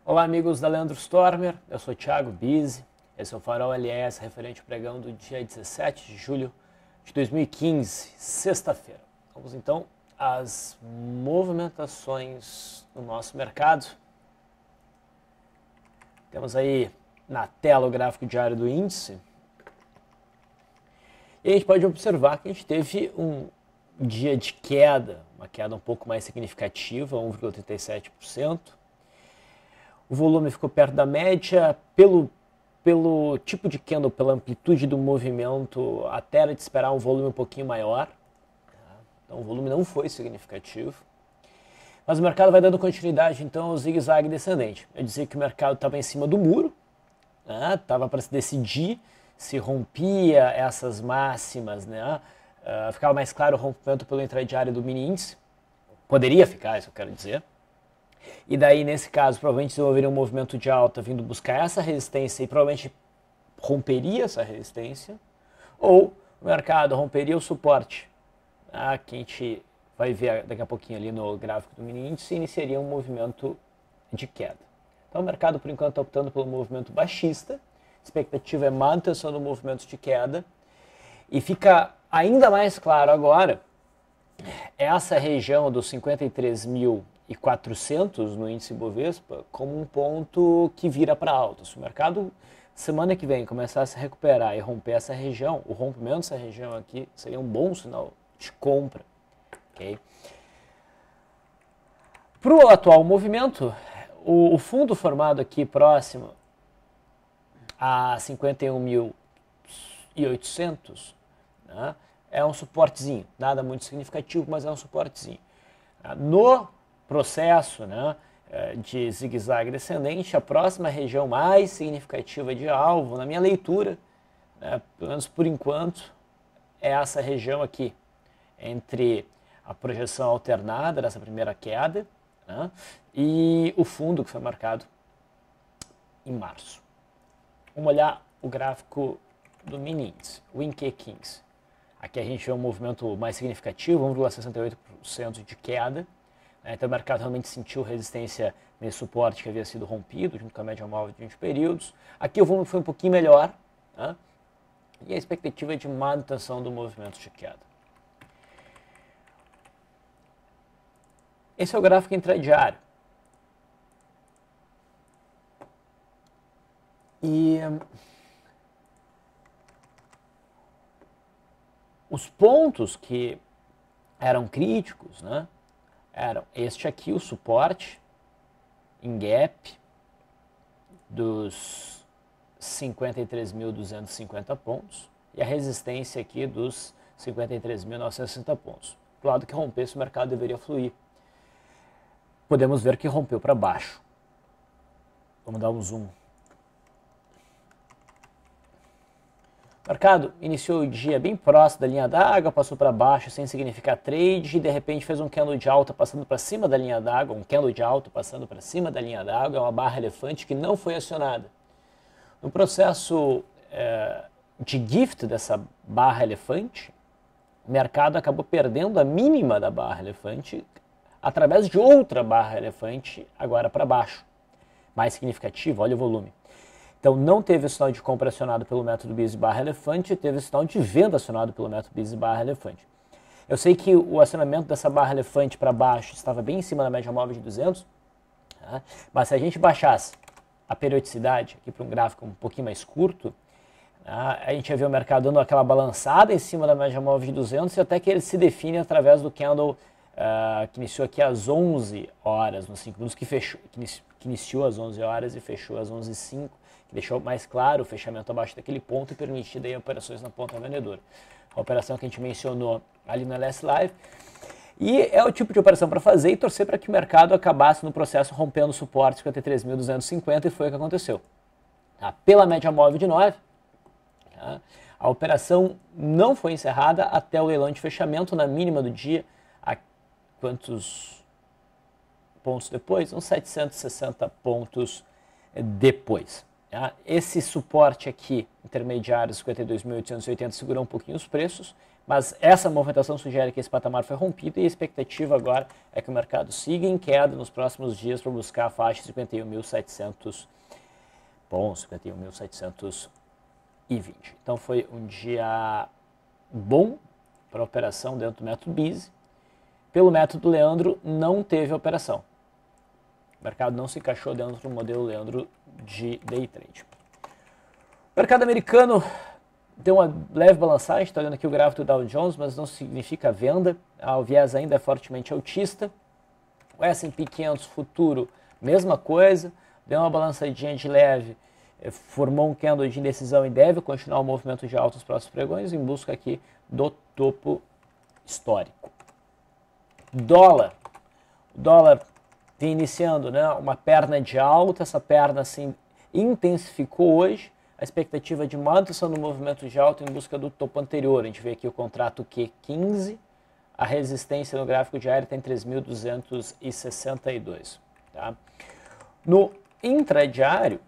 Olá, amigos da Leandro Stormer, eu sou Thiago Bizzi, esse é o Farol LS, referente ao pregão do dia 17 de julho de 2015, sexta-feira. Vamos então às movimentações no nosso mercado. Temos aí na tela o gráfico diário do índice. E a gente pode observar que a gente teve um dia de queda, uma queda um pouco mais significativa, 1,37%. O volume ficou perto da média, pelo tipo de candle, pela amplitude do movimento, até era de esperar um volume um pouquinho maior. Então o volume não foi significativo. Mas o mercado vai dando continuidade então ao zigue-zague descendente. Eu dizia que o mercado estava em cima do muro, estava para se decidir se rompia essas máximas, ficava mais claro o rompimento pelo intradiário do mini índice. Poderia ficar, isso eu quero dizer. E daí, nesse caso, provavelmente desenvolveria um movimento de alta vindo buscar essa resistência e provavelmente romperia essa resistência, ou o mercado romperia o suporte, que a gente vai ver daqui a pouquinho ali no gráfico do mini índice, e iniciaria um movimento de queda. Então o mercado, por enquanto, está optando pelo movimento baixista, a expectativa é manutenção do movimento de queda, e fica ainda mais claro agora essa região dos 53.400 no índice Bovespa como um ponto que vira para alta. Se o mercado semana que vem começar a se recuperar e romper essa região, o rompimento dessa região aqui seria um bom sinal de compra. Okay? Para o atual movimento, o fundo formado aqui próximo a 51.800, é um suportezinho, nada muito significativo, mas é um suportezinho. No processo de zigue-zague descendente, a próxima região mais significativa de alvo, na minha leitura, pelo menos por enquanto, é essa região aqui, entre a projeção alternada dessa primeira queda e o fundo que foi marcado em março. Vamos olhar o gráfico do mini índice, o Nikkei15. Aqui a gente vê um movimento mais significativo, 1,68% de queda. Então o mercado realmente sentiu resistência nesse suporte que havia sido rompido, junto com a média móvel de 20 períodos. Aqui o volume foi um pouquinho melhor, e a expectativa é de manutenção do movimento de queda. Esse é o gráfico intradiário. E os pontos que eram críticos, eram este aqui, o suporte em gap dos 53.250 pontos e a resistência aqui dos 53.960 pontos. Do lado que rompesse, o mercado deveria fluir. Podemos ver que rompeu para baixo. Vamos dar um zoom. O mercado iniciou o dia bem próximo da linha d'água, passou para baixo sem significar trade e de repente fez um candle de alta passando para cima da linha d'água, um candle de alta passando para cima da linha d'água, é uma barra elefante que não foi acionada. No processo de gift dessa barra elefante, o mercado acabou perdendo a mínima da barra elefante através de outra barra elefante agora para baixo, mais significativa, olha o volume. Então não teve o sinal de compra acionado pelo método Busy barra elefante, teve o sinal de venda acionado pelo método Busy barra elefante. Eu sei que o acionamento dessa barra elefante para baixo estava bem em cima da média móvel de 200, mas se a gente baixasse a periodicidade aqui para um gráfico um pouquinho mais curto, a gente ia ver o mercado dando aquela balançada em cima da média móvel de 200 e até que ele se define através do candle que iniciou aqui às 11 horas, nos 5 minutos, que iniciou às 11 horas e fechou às 11h05, que deixou mais claro o fechamento abaixo daquele ponto e permitiu daí operações na ponta vendedora. A operação que a gente mencionou ali no LS Live. E é o tipo de operação para fazer e torcer para que o mercado acabasse no processo rompendo o suporte 53.250 e foi o que aconteceu. Pela média móvel de 9, a operação não foi encerrada até o leilão de fechamento na mínima do dia. Quantos pontos depois? Uns 760 pontos depois. Esse suporte aqui, intermediário, 52.880, segurou um pouquinho os preços, Mas essa movimentação sugere que esse patamar foi rompido e a expectativa agora é que o mercado siga em queda nos próximos dias para buscar a faixa de 51.700. Bom, 51.720. Então foi um dia bom para a operação dentro do método BISE. Pelo método Leandro, não teve operação. O mercado não se encaixou dentro do modelo Leandro de day trade. O mercado americano deu uma leve balançagem, está olhando aqui o gráfico do Dow Jones, mas não significa venda. O viés ainda é fortemente altista. O S&P 500 futuro, mesma coisa, deu uma balançadinha de leve, formou um candle de indecisão e deve continuar o movimento de alta nos próximos pregões em busca aqui do topo histórico. Dólar. O dólar vem iniciando, né, uma perna de alta, essa perna assim intensificou hoje. A expectativa de manutenção do movimento de alta em busca do topo anterior. A gente vê aqui o contrato Q15, a resistência no gráfico diário está em 3.262. Tá? No intradiário,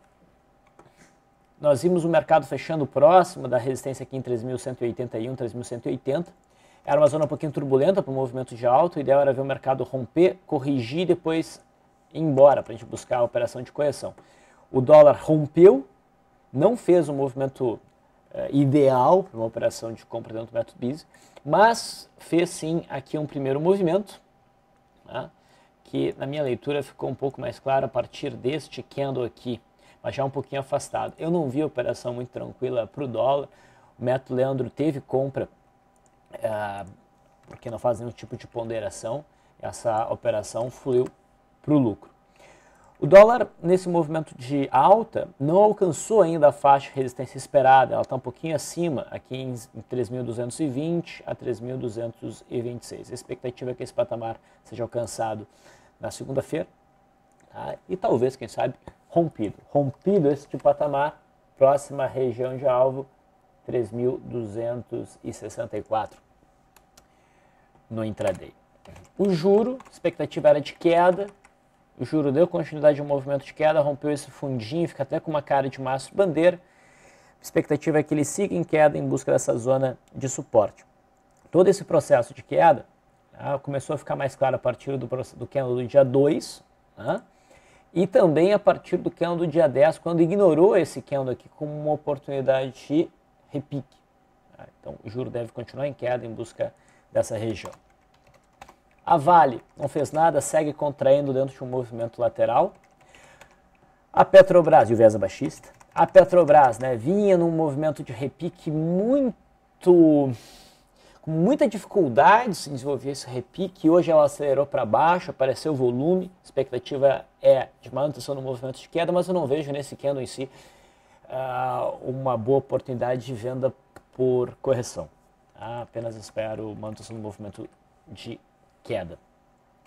nós vimos o mercado fechando próximo da resistência aqui em 3.181, 3.180. Era uma zona um pouquinho turbulenta para o movimento de alta. O ideal era ver o mercado romper, corrigir e depois ir embora para a gente buscar a operação de correção. O dólar rompeu, não fez um movimento ideal para uma operação de compra dentro do método BISE, mas fez sim aqui um primeiro movimento, tá? Que na minha leitura ficou um pouco mais claro a partir deste candle aqui, mas já um pouquinho afastado. Eu não vi a operação muito tranquila para o dólar. O método Leandro teve compra, porque não faz nenhum tipo de ponderação. Essa operação fluiu para o lucro. O dólar, nesse movimento de alta, não alcançou ainda a faixa de resistência esperada. Ela está um pouquinho acima, aqui em 3.220 a 3.226. A expectativa é que esse patamar seja alcançado na segunda-feira, tá? E talvez, quem sabe, rompido. Rompido esse patamar, próxima região de alvo, 3.264 no intraday. O juro, expectativa era de queda. O juro deu continuidade ao movimento de queda, rompeu esse fundinho, fica até com uma cara de mastro de bandeira. A expectativa é que ele siga em queda em busca dessa zona de suporte. Todo esse processo de queda começou a ficar mais claro a partir do candle do dia 2, e também a partir do candle do dia 10, quando ignorou esse candle aqui como uma oportunidade de repique. Então o juro deve continuar em queda em busca dessa região. A Vale não fez nada, segue contraindo dentro de um movimento lateral. A Petrobras, e o viés baixista, a Petrobras, né, vinha num movimento de repique com muita dificuldade de se desenvolver esse repique. Hoje ela acelerou para baixo, apareceu volume, a expectativa é de manutenção no movimento de queda, mas eu não vejo nesse candle em si uma boa oportunidade de venda por correção. Apenas espero manutenção no movimento de queda.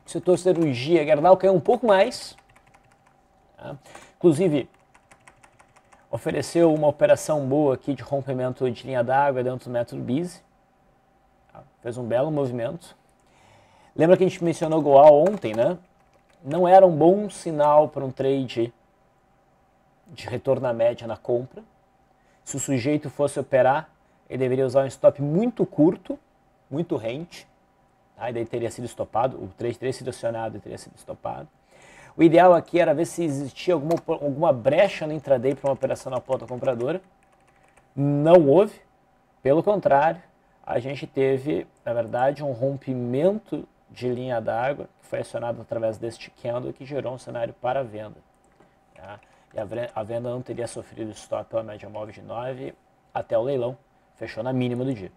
O setor cirurgia, Gerdau caiu um pouco mais, inclusive ofereceu uma operação boa aqui de rompimento de linha d'água dentro do método BISE, fez um belo movimento. Lembra que a gente mencionou Goal ontem, né? Não era um bom sinal para um trade de retorno à média na compra. Se o sujeito fosse operar, ele deveria usar um stop muito curto, muito rente. E daí teria sido estopado, o trade teria sido acionado e teria sido estopado. O ideal aqui era ver se existia alguma brecha no intraday para uma operação na ponta compradora. Não houve, pelo contrário, a gente teve, na verdade, um rompimento de linha d'água que foi acionado através deste candle que gerou um cenário para a venda. E a venda não teria sofrido stop pela média móvel de 9 até o leilão, fechou na mínima do dia.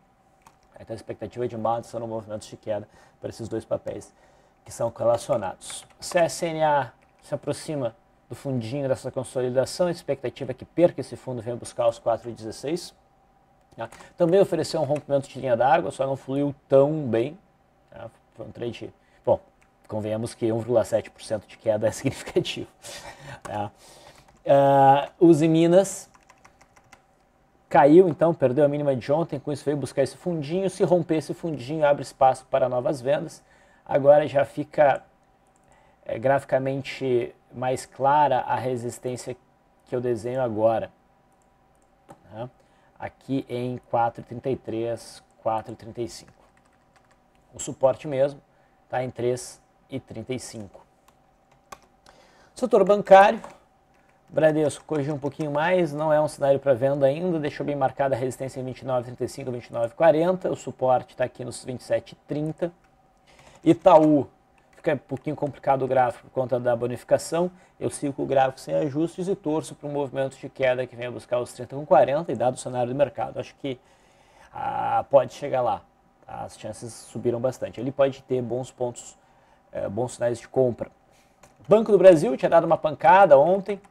Então a expectativa de manutenção no movimento de queda para esses dois papéis que são relacionados. CSNA se aproxima do fundinho dessa consolidação, a expectativa é que perca esse fundo e venha buscar os 4,16. Também ofereceu um rompimento de linha d'água, só não fluiu tão bem. Foi um trade, bom, convenhamos que 1,7% de queda é significativo. Uzi Minas caiu, então, perdeu a mínima de ontem, com isso veio buscar esse fundinho. Se romper esse fundinho, abre espaço para novas vendas. Agora já fica graficamente mais clara a resistência que eu desenho agora. Aqui em 4,33, 4,35. O suporte mesmo está em 3,35. Setor bancário, Bradesco corrigiu um pouquinho mais, não é um cenário para venda ainda, deixou bem marcada a resistência em 29,35, 29,40, o suporte está aqui nos 27,30. Itaú, fica um pouquinho complicado o gráfico por conta da bonificação, eu sigo o gráfico sem ajustes e torço para um movimento de queda que venha buscar os 30,40 e dado o cenário do mercado, acho que pode chegar lá, tá? As chances subiram bastante, ele pode ter bons pontos, bons sinais de compra. Banco do Brasil tinha dado uma pancada ontem,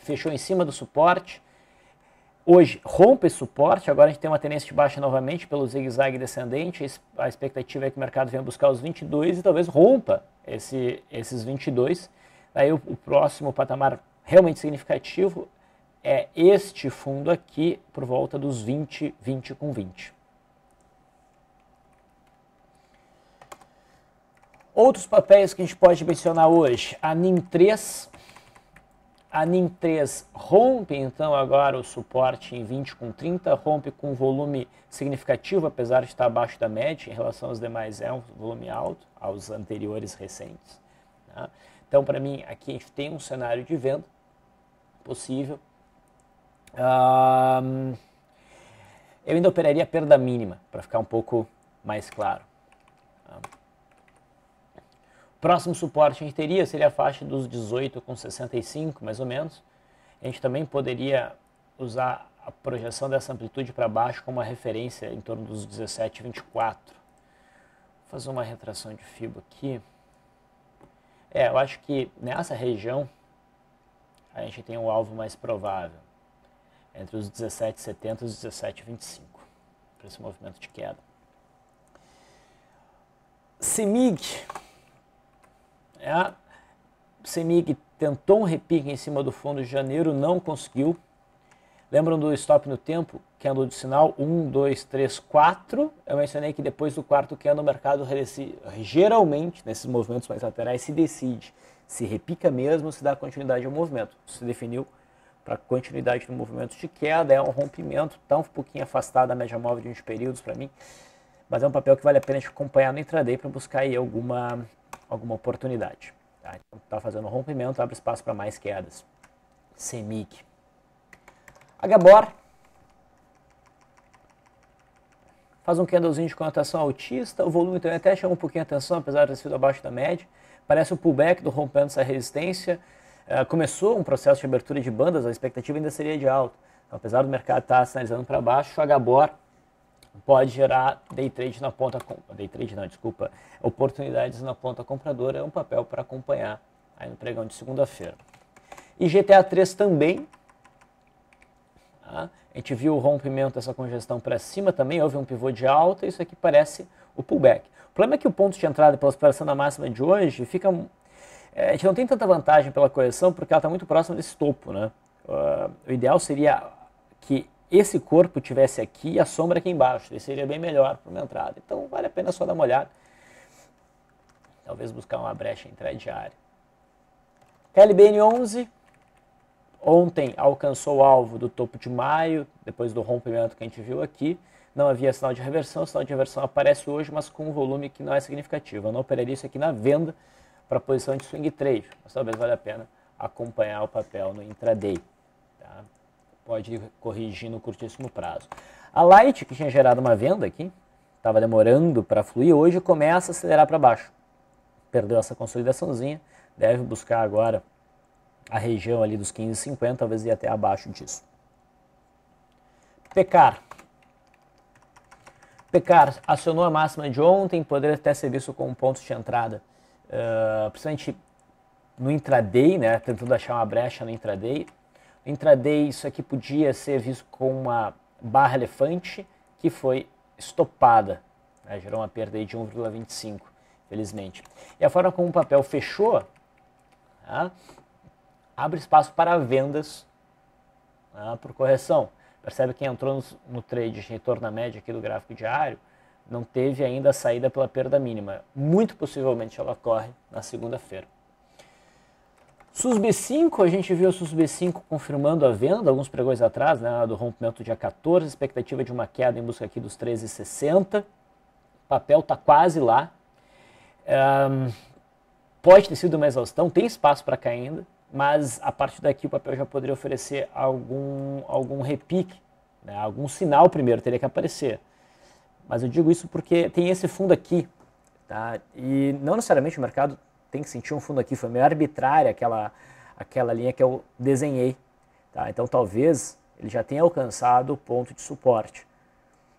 fechou em cima do suporte, hoje rompe esse suporte, agora a gente tem uma tendência de baixa novamente pelo zigue-zague descendente, a expectativa é que o mercado venha buscar os 22 e talvez rompa esses 22, aí o próximo patamar realmente significativo é este fundo aqui por volta dos 20, 20,20. Outros papéis que a gente pode mencionar hoje, a NIM3. A NIM3 rompe então agora o suporte em 20,30, rompe com volume significativo, apesar de estar abaixo da média, em relação aos demais é um volume alto, aos anteriores recentes. Tá? Então, para mim, aqui a gente tem um cenário de venda possível. Eu ainda operaria perda mínima, para ficar um pouco mais claro. Tá? Próximo suporte a gente teria seria a faixa dos 18,65, mais ou menos. A gente também poderia usar a projeção dessa amplitude para baixo como uma referência em torno dos 17,24. Vou fazer uma retração de FIBO aqui. Eu acho que nessa região a gente tem um alvo mais provável, entre os 17,70 e os 17,25, para esse movimento de queda. CEMIG. CEMIG tentou um repique em cima do fundo de janeiro, não conseguiu. Lembram do stop no tempo, candle de sinal 1, 2, 3, 4? Eu mencionei que depois do quarto candle o mercado geralmente, nesses movimentos mais laterais, se decide se repica mesmo, se dá continuidade ao movimento. Se definiu para continuidade no movimento de queda, é um rompimento, está um pouquinho afastado da média móvel de 20 períodos para mim, mas é um papel que vale a pena a gente acompanhar no intraday para buscar aí alguma oportunidade. Tá? Então, está fazendo um rompimento, abre espaço para mais quedas. CEMIG. HBOR. Faz um candlezinho de conotação altista, o volume também até chama um pouquinho a atenção, apesar de ter sido abaixo da média. Parece um pullback do rompendo essa resistência. Começou um processo de abertura de bandas, a expectativa ainda seria de alta. Então, apesar do mercado estar sinalizando para baixo, o HBOR pode gerar day trade na ponta, oportunidades na ponta compradora, é um papel para acompanhar aí no pregão de segunda-feira. E GTA3 também, tá? A gente viu o rompimento dessa congestão para cima também, houve um pivô de alta, isso aqui parece o pullback. O problema é que o ponto de entrada pela superação da máxima de hoje fica... a gente não tem tanta vantagem pela correção porque ela está muito próxima desse topo, né? O ideal seria que esse corpo tivesse aqui e a sombra aqui embaixo, isso seria bem melhor para uma entrada. Então vale a pena só dar uma olhada. Talvez buscar uma brecha intradiária. KLBN11, ontem alcançou o alvo do topo de maio, depois do rompimento que a gente viu aqui. Não havia sinal de reversão, o sinal de reversão aparece hoje, mas com um volume que não é significativo. Eu não operaria isso aqui na venda para posição de swing trade, mas talvez valha a pena acompanhar o papel no intraday. Tá? Pode corrigir no curtíssimo prazo. A Light, que tinha gerado uma venda aqui, estava demorando para fluir, hoje começa a acelerar para baixo. Perdeu essa consolidaçãozinha, deve buscar agora a região ali dos 15,50, talvez ir até abaixo disso. Pecar acionou a máxima de ontem, poderia até ser visto como um ponto de entrada, principalmente no intraday, né, tentando achar uma brecha no intraday. No intraday isso aqui podia ser visto como uma barra elefante que foi estopada, né, gerou uma perda aí de 1,25, felizmente. E a forma como o papel fechou, tá, abre espaço para vendas, tá, por correção. Percebe que quem entrou no trade de retorno à média aqui do gráfico diário não teve ainda a saída pela perda mínima. Muito possivelmente ela ocorre na segunda-feira. SUSB5, a gente viu o SUSB5 confirmando a venda, alguns pregões atrás, né, do rompimento dia 14, expectativa de uma queda em busca aqui dos 13,60. O papel está quase lá. Pode ter sido uma exaustão, tem espaço para cair ainda, mas a partir daqui o papel já poderia oferecer algum repique, né, algum sinal primeiro teria que aparecer. Mas eu digo isso porque tem esse fundo aqui, tá? E não necessariamente o mercado tem que sentir um fundo aqui, foi meio arbitrária aquela linha que eu desenhei. Tá? Então talvez ele já tenha alcançado o ponto de suporte.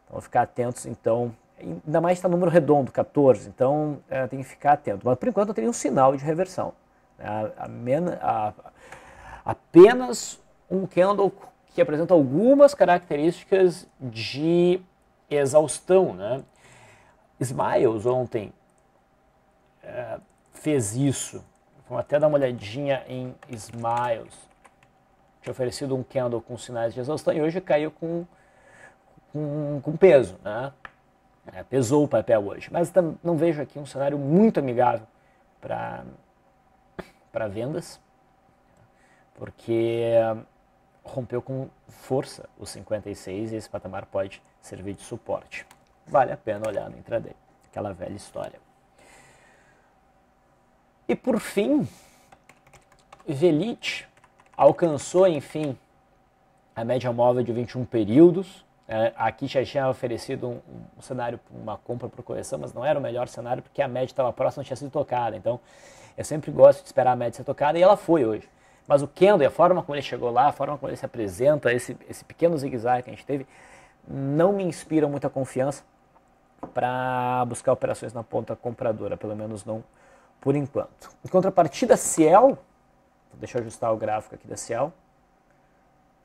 Então ficar atentos, então, ainda mais está no número redondo, 14, então tem que ficar atento. Mas por enquanto não tem nenhum sinal de reversão. Apenas um candle que apresenta algumas características de exaustão. Né? Smiles ontem fez isso. Vamos até dar uma olhadinha em Smiles. Tinha oferecido um candle com sinais de exaustão e hoje caiu com peso. Né? Pesou o papel hoje. Mas não vejo aqui um cenário muito amigável para vendas, porque rompeu com força os 56 e esse patamar pode servir de suporte. Vale a pena olhar no intraday. Aquela velha história. E por fim, Velit alcançou, enfim, a média móvel de 21 períodos. Aqui já tinha oferecido um cenário, uma compra por correção, mas não era o melhor cenário porque a média estava próxima, não tinha sido tocada. Então, eu sempre gosto de esperar a média ser tocada e ela foi hoje. Mas o candle, a forma como ele chegou lá, a forma como ele se apresenta, esse pequeno zigue-zague que a gente teve, não me inspira muita confiança para buscar operações na ponta compradora, pelo menos não por enquanto. Em contrapartida, Ciel, deixa eu ajustar o gráfico aqui da Ciel,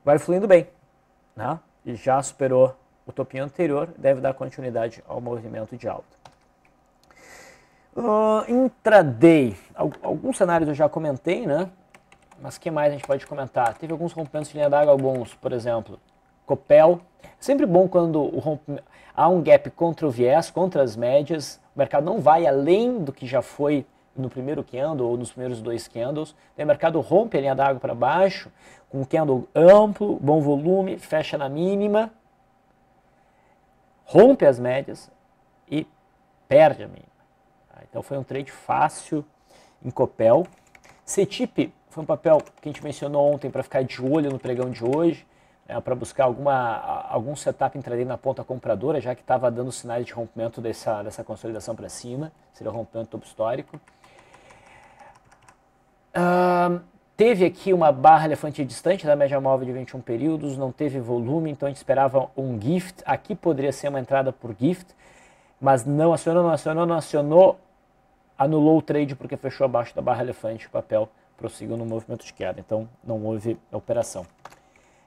vai fluindo bem, né? E já superou o topinho anterior, deve dar continuidade ao movimento de alta. Intraday, alguns cenários eu já comentei, né? Mas o que mais a gente pode comentar? Teve alguns rompimentos de linha d'água bons, por exemplo, Copel. Sempre bom quando há um gap contra o viés, contra as médias, o mercado não vai além do que já foi no primeiro candle ou nos primeiros dois candles. O mercado rompe a linha d'água para baixo, com um candle amplo, bom volume, fecha na mínima, rompe as médias e perde a mínima. Então foi um trade fácil em Copel. CETIP foi um papel que a gente mencionou ontem para ficar de olho no pregão de hoje, né, para buscar algum setup intraday na ponta compradora, já que estava dando sinais de rompimento dessa consolidação para cima, seria o rompimento topo histórico. Teve aqui uma barra elefante distante da média móvel de 21 períodos, não teve volume, então a gente esperava um gift. Aqui poderia ser uma entrada por gift, mas não acionou, anulou o trade porque fechou abaixo da barra elefante, o papel prosseguiu no movimento de queda, então não houve operação.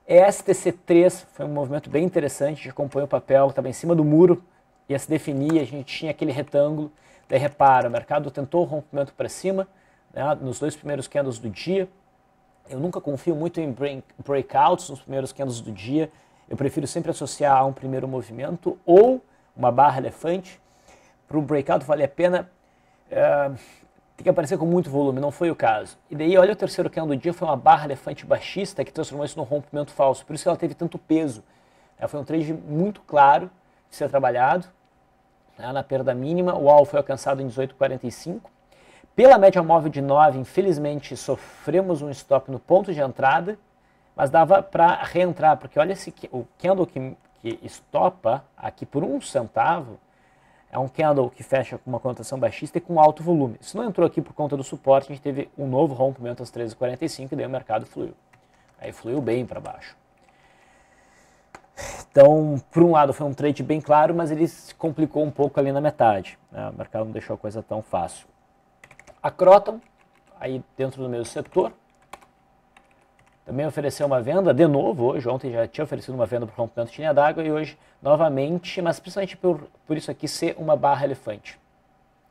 ESTC3 foi um movimento bem interessante, a gente acompanhou o papel, estava em cima do muro, ia se definir, a gente tinha aquele retângulo, daí repara, o mercado tentou o rompimento para cima, né, nos dois primeiros candles do dia. Eu nunca confio muito em breakouts nos primeiros candles do dia, eu prefiro sempre associar a um primeiro movimento ou uma barra elefante. Para o breakout vale a pena, tem que aparecer com muito volume, não foi o caso. E daí olha o terceiro candle do dia, foi uma barra elefante baixista que transformou isso num rompimento falso, por isso ela teve tanto peso. Foi um trade muito claro de ser trabalhado, né, na perda mínima, o alvo foi alcançado em 18,45. Pela média móvel de 9, infelizmente, sofremos um stop no ponto de entrada, mas dava para reentrar, porque olha o candle que estopa aqui por 1 centavo, é um candle que fecha com uma cotação baixista e com alto volume. Se não entrou aqui por conta do suporte, a gente teve um novo rompimento às 13h45 e daí o mercado fluiu. Aí fluiu bem para baixo. Então, por um lado foi um trade bem claro, mas ele se complicou um pouco ali na metade, né? O mercado não deixou a coisa tão fácil. A Croton, aí dentro do mesmo setor, também ofereceu uma venda, de novo hoje, ontem já tinha oferecido uma venda por rompimento de linha d'água e hoje novamente, mas principalmente por isso aqui ser uma barra elefante.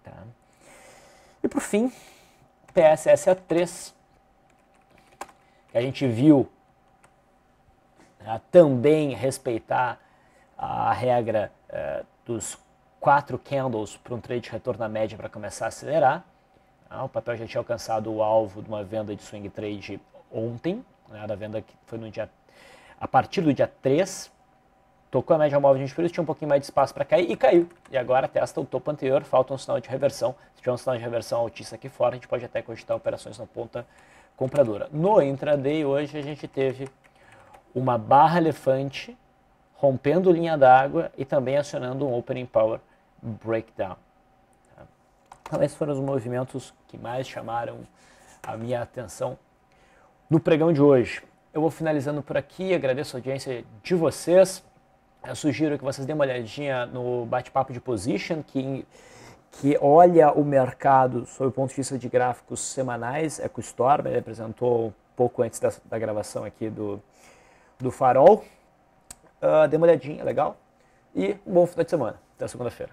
Tá? E por fim, PSSA3, que a gente viu, né, também respeitar a regra dos 4 candles para um trade de retorno à média para começar a acelerar. O papel já tinha alcançado o alvo de uma venda de swing trade ontem, né, da venda que foi a partir do dia 3, tocou a média móvel de 20 períodos, tinha um pouquinho mais de espaço para cair e caiu. E agora testa o topo anterior, falta um sinal de reversão. Se tiver um sinal de reversão altista aqui fora, a gente pode até cogitar operações na ponta compradora. No intraday hoje a gente teve uma barra elefante rompendo linha d'água e também acionando um opening power breakdown. Então esses foram os movimentos que mais chamaram a minha atenção no pregão de hoje. Eu vou finalizando por aqui, agradeço a audiência de vocês. Eu sugiro que vocês dêem uma olhadinha no bate-papo de Position, que olha o mercado sob o ponto de vista de gráficos semanais. EcoStorm, ele apresentou um pouco antes da gravação aqui do Farol. Dê uma olhadinha, legal? E um bom final de semana. Até segunda-feira.